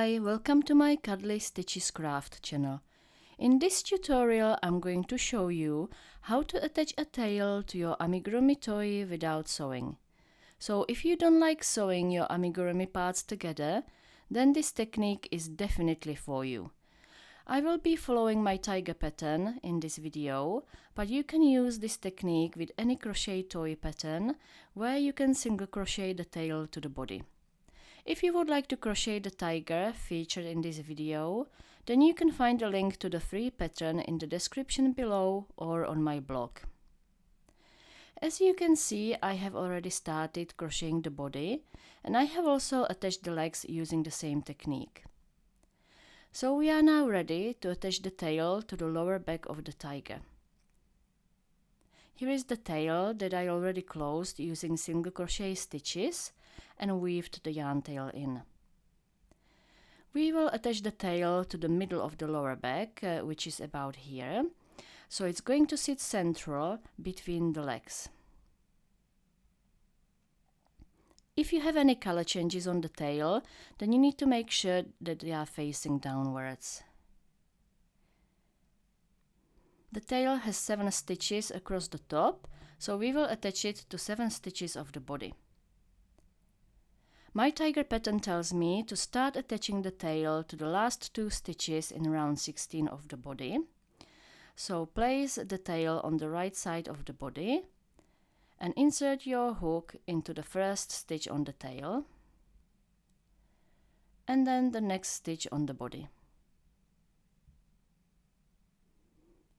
Hi, welcome to my Cuddly Stitches Craft channel. In this tutorial I'm going to show you how to attach a tail to your amigurumi toy without sewing. So if you don't like sewing your amigurumi parts together, then this technique is definitely for you. I will be following my tiger pattern in this video, but you can use this technique with any crochet toy pattern where you can single crochet the tail to the body. If you would like to crochet the tiger featured in this video, then you can find a link to the free pattern in the description below or on my blog. As you can see, I have already started crocheting the body, and I have also attached the legs using the same technique. So we are now ready to attach the tail to the lower back of the tiger. Here is the tail that I already closed using single crochet stitches and weaved the yarn tail in. We will attach the tail to the middle of the lower back, which is about here, so it's going to sit central between the legs. If you have any color changes on the tail, then you need to make sure that they are facing downwards. The tail has 7 stitches across the top, so we will attach it to 7 stitches of the body. My tiger pattern tells me to start attaching the tail to the last 2 stitches in round 16 of the body. So place the tail on the right side of the body and insert your hook into the first stitch on the tail and then the next stitch on the body.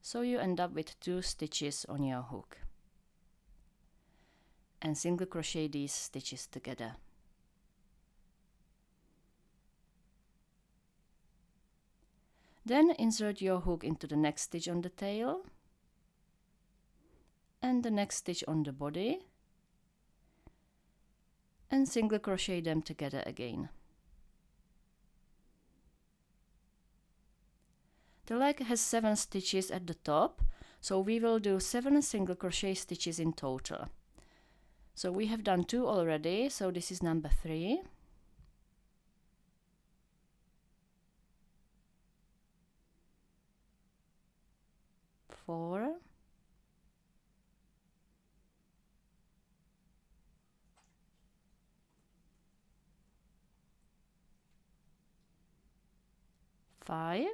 So you end up with 2 stitches on your hook. And single crochet these stitches together. Then insert your hook into the next stitch on the tail and the next stitch on the body and single crochet them together again. The leg has 7 stitches at the top, so we will do 7 single crochet stitches in total. So we have done 2 already, so this is number 3. 4, 5,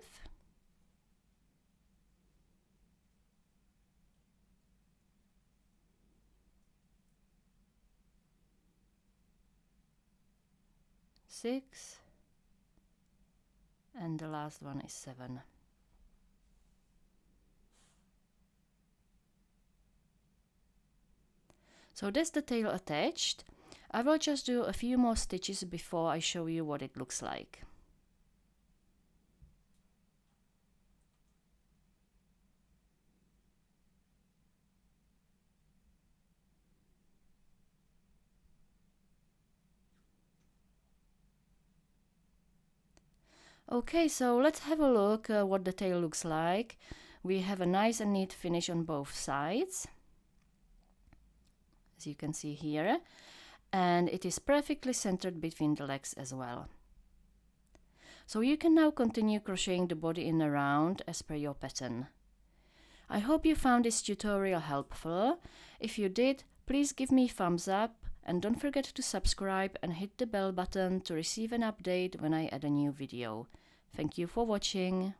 6, and the last one is 7. So that's the tail attached. I will just do a few more stitches before I show you what it looks like. Okay, so let's have a look what the tail looks like. We have a nice and neat finish on both sides, as you can see here, and it is perfectly centered between the legs as well. So you can now continue crocheting the body in a round as per your pattern. I hope you found this tutorial helpful. If you did, please give me a thumbs up and don't forget to subscribe and hit the bell button to receive an update when I add a new video. Thank you for watching.